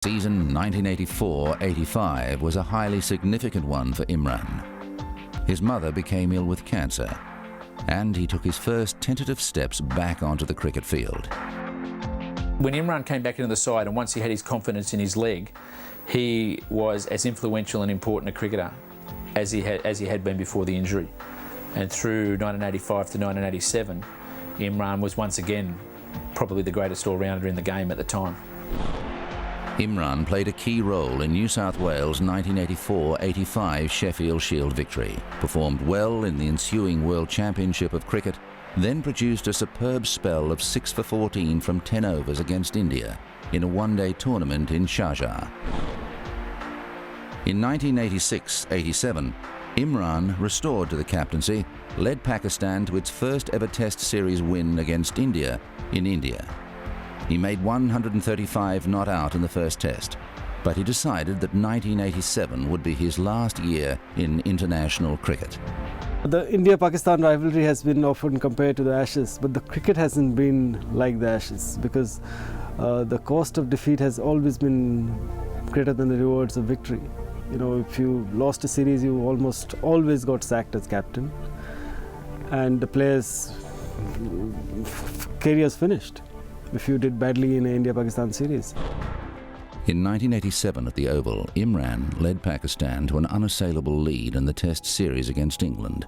Season 1984-85 was a highly significant one for Imran. His mother became ill with cancer, and he took his first tentative steps back onto the cricket field. When Imran came back into the side, and once he had his confidence in his leg, he was as influential and important a cricketer as he had been before the injury. And through 1985 to 1987, Imran was once again probably the greatest all-rounder in the game at the time. Imran played a key role in New South Wales' 1984-85 Sheffield Shield victory, performed well in the ensuing World Championship of Cricket, then produced a superb spell of 6 for 14 from 10 overs against India in a one-day tournament in Sharjah. In 1986-87, Imran, restored to the captaincy, led Pakistan to its first ever Test series win against India in India. He made 135 not out in the first Test, but he decided that 1987 would be his last year in international cricket. The India-Pakistan rivalry has been often compared to the Ashes, but the cricket hasn't been like the Ashes because the cost of defeat has always been greater than the rewards of victory. You know, if you lost a series, you almost always got sacked as captain, and the players' careers finished if you did badly in an India-Pakistan series. In 1987 at the Oval, Imran led Pakistan to an unassailable lead in the Test series against England.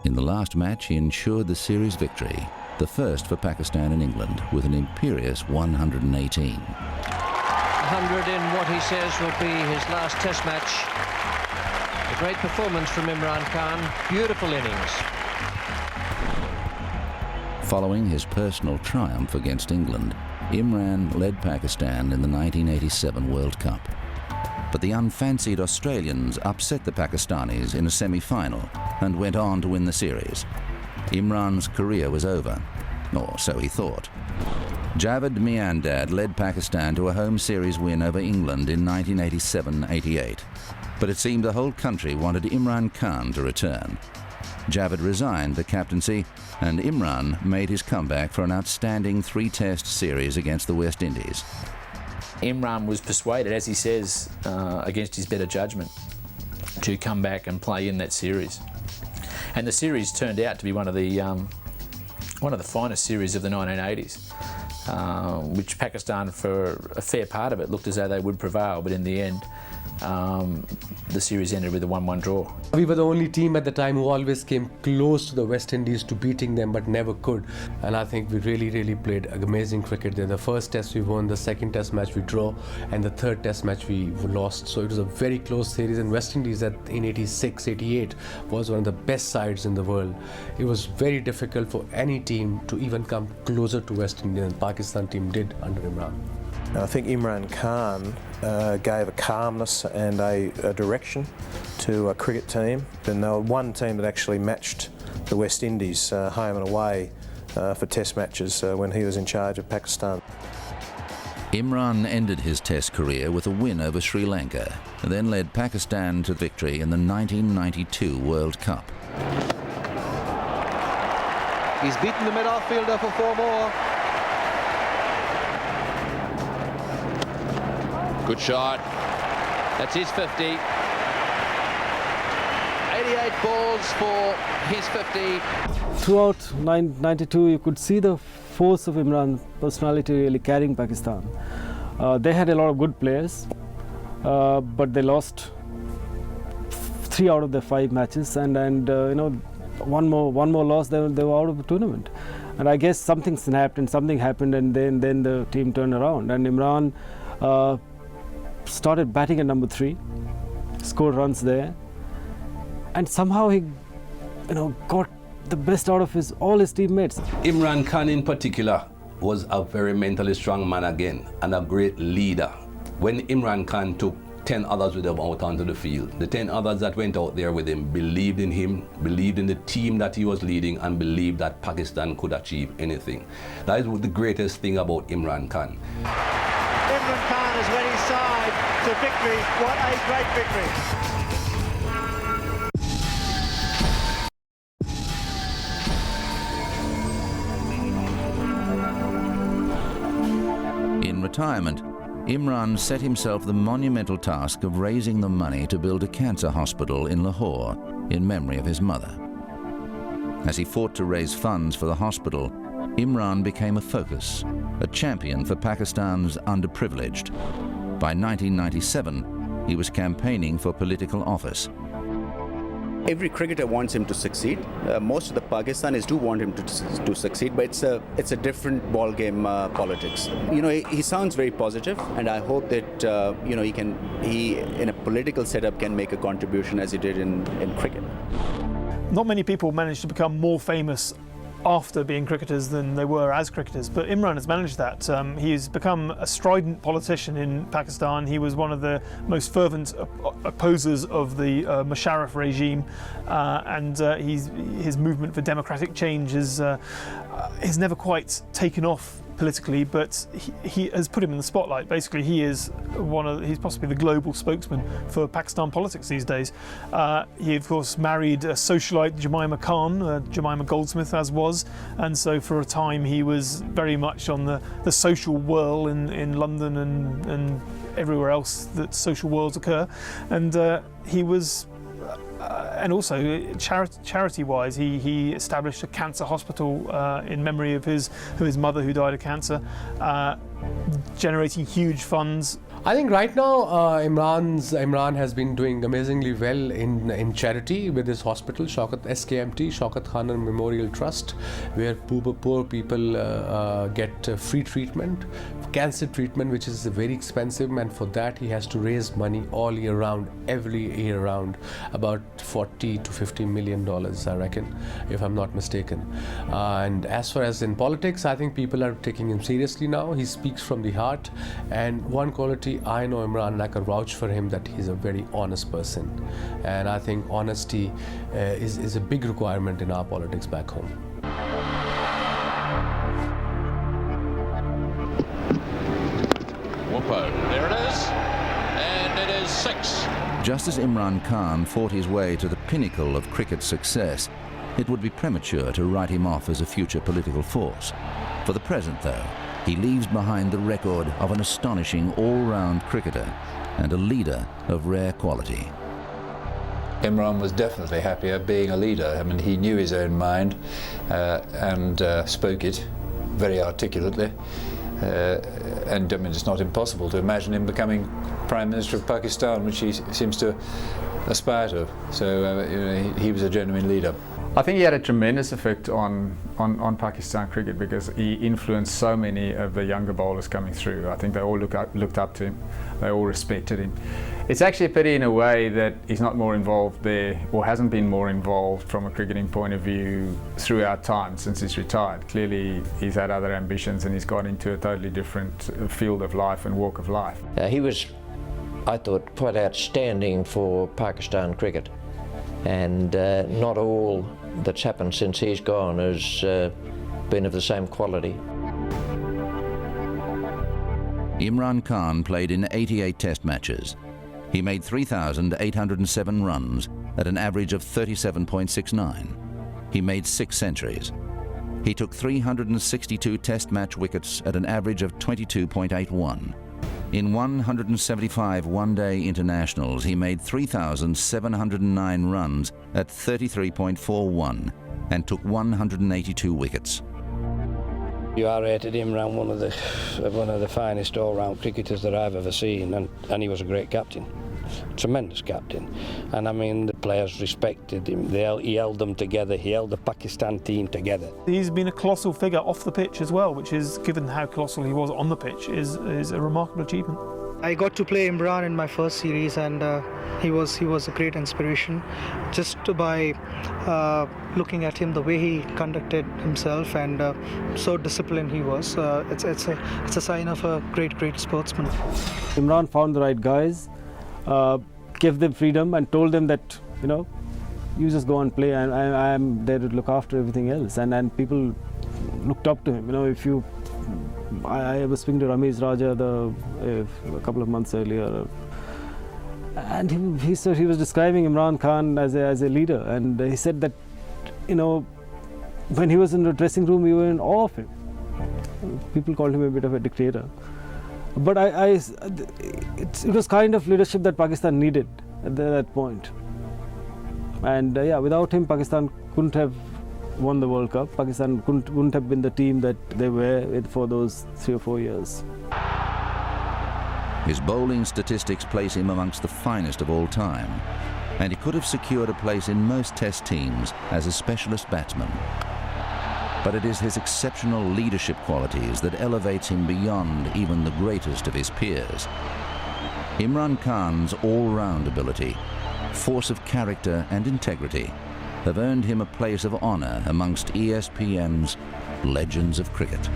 In the last match, he ensured the series victory, the first for Pakistan and England, with an imperious 118. 100 in what he says will be his last Test match. A great performance from Imran Khan, beautiful innings. Following his personal triumph against England, Imran led Pakistan in the 1987 World Cup. But the unfancied Australians upset the Pakistanis in a semi-final and went on to win the series. Imran's career was over, or so he thought. Javed Miandad led Pakistan to a home series win over England in 1987-88. But it seemed the whole country wanted Imran Khan to return. Javed resigned the captaincy, and Imran made his comeback for an outstanding 3-Test series against the West Indies. Imran was persuaded, as he says, against his better judgment, to come back and play in that series. And the series turned out to be one of the finest series of the 1980s, which Pakistan, for a fair part of it, looked as though they would prevail, but in the end, the series ended with a 1-1 draw. We were the only team at the time who always came close to the West Indies to beating them, but never could. And I think we really played amazing cricket there. The first Test we won, the second Test match we draw, and the third Test match we lost. So it was a very close series, and West Indies in 86-88 was one of the best sides in the world. It was very difficult for any team to even come closer to West Indies, and the Pakistan team did under Imran. I think Imran Khan gave a calmness and a direction to a cricket team. And they were one team that actually matched the West Indies home and away for Test matches when he was in charge of Pakistan. Imran ended his Test career with a win over Sri Lanka, and then led Pakistan to victory in the 1992 World Cup. He's beaten the mid-off fielder for 4 more. Good shot. That's his 50. 88 balls for his 50. Throughout 92, you could see the force of Imran's personality really carrying Pakistan. They had a lot of good players, but they lost 3 out of their 5 matches, and you know, one more loss, they were out of the tournament. And I guess something snapped and something happened, and then the team turned around, and Imran started batting at number 3, scored runs there, and somehow he, got the best out of all his teammates. Imran Khan in particular was a very mentally strong man again, and a great leader. When Imran Khan took 10 others with him out onto the field, the 10 others that went out there with him, believed in the team that he was leading, and believed that Pakistan could achieve anything. That is the greatest thing about Imran Khan. Imran Khan has led his side to victory. What a great victory. In retirement, Imran set himself the monumental task of raising the money to build a cancer hospital in Lahore in memory of his mother. As he fought to raise funds for the hospital, Imran became a focus, a champion for Pakistan's underprivileged. By 1997, he was campaigning for political office. Every cricketer wants him to succeed. Most of the Pakistanis do want him to succeed, but it's a different ball game, politics. You know, he sounds very positive, and I hope that you know, he in a political setup can make a contribution as he did in cricket. Not many people manage to become more famous after being cricketers than they were as cricketers, but Imran has managed that. He's become a strident politician in Pakistan. He was one of the most fervent opposers of the Musharraf regime, and his movement for democratic change has never quite taken off politically, but he has put him in the spotlight. Basically, he's possibly the global spokesman for Pakistan politics these days. He of course married a socialite, Jemima Khan, Jemima Goldsmith as was, and so for a time he was very much on the social whirl in London and everywhere else that social whirls occur, and he was and also charity-wise, he established a cancer hospital in memory of his mother who died of cancer, generating huge funds. I think right now Imran has been doing amazingly well in charity with his hospital, SKMT, Shaukat Khan Memorial Trust, where poor people get free treatment, cancer treatment, which is very expensive, and for that he has to raise money all year round, every year round, about $40 to $50 million, I reckon, if I'm not mistaken. And as far as in politics, I think people are taking him seriously now. He speaks from the heart, and one quality I know Imran, and I can vouch for him, that he's a very honest person, and I think honesty is a big requirement in our politics back home. Whoopo, there it is, and it is 6. Just as Imran Khan fought his way to the pinnacle of cricket success, it would be premature to write him off as a future political force. For the present, though, he leaves behind the record of an astonishing all-round cricketer and a leader of rare quality. Imran was definitely happier being a leader. I mean, he knew his own mind and spoke it very articulately. And I mean, it's not impossible to imagine him becoming Prime Minister of Pakistan, which he seems to aspire to. So you know, he was a genuine leader. I think he had a tremendous effect on Pakistan cricket, because he influenced so many of the younger bowlers coming through. I think they all looked up to him. They all respected him. It's actually a pity in a way that he's not more involved there, or hasn't been more involved from a cricketing point of view throughout time since he's retired. Clearly he's had other ambitions and he's got into a totally different field of life and walk of life. He was, I thought, quite outstanding for Pakistan cricket, and not all that's happened since he's gone has been of the same quality. Imran Khan played in 88 test matches. He made 3,807 runs at an average of 37.69. He made 6 centuries. He took 362 test match wickets at an average of 22.81. In 175 one-day internationals, he made 3,709 runs at 33.41 and took 182 wickets. You are rated Imran one of the finest all-round cricketers that I've ever seen, and he was a great captain, tremendous captain. And I mean, the players respected him. He held them together. He held the Pakistan team together. He's been a colossal figure off the pitch as well, which is, given how colossal he was on the pitch, is a remarkable achievement. I got to play Imran in my first series, and he was a great inspiration. Just by looking at him, the way he conducted himself, and so disciplined he was, it's a sign of a great sportsman. Imran found the right guys, gave them freedom, and told them that, you know, you just go and play, and I am there to look after everything else. And people looked up to him. You know, I was speaking to Ramesh Raja a couple of months earlier, and he said he was describing Imran Khan as a leader, and he said that, you know, when he was in the dressing room, we were in awe of him. People called him a bit of a dictator, But it was kind of leadership that Pakistan needed at that point. And yeah, without him, Pakistan couldn't have won the World Cup. Pakistan wouldn't have been the team that they were for those 3 or 4 years. His bowling statistics place him amongst the finest of all time, and he could have secured a place in most Test teams as a specialist batsman. But it is his exceptional leadership qualities that elevates him beyond even the greatest of his peers. Imran Khan's all-round ability, force of character and integrity have earned him a place of honour amongst ESPN's legends of cricket.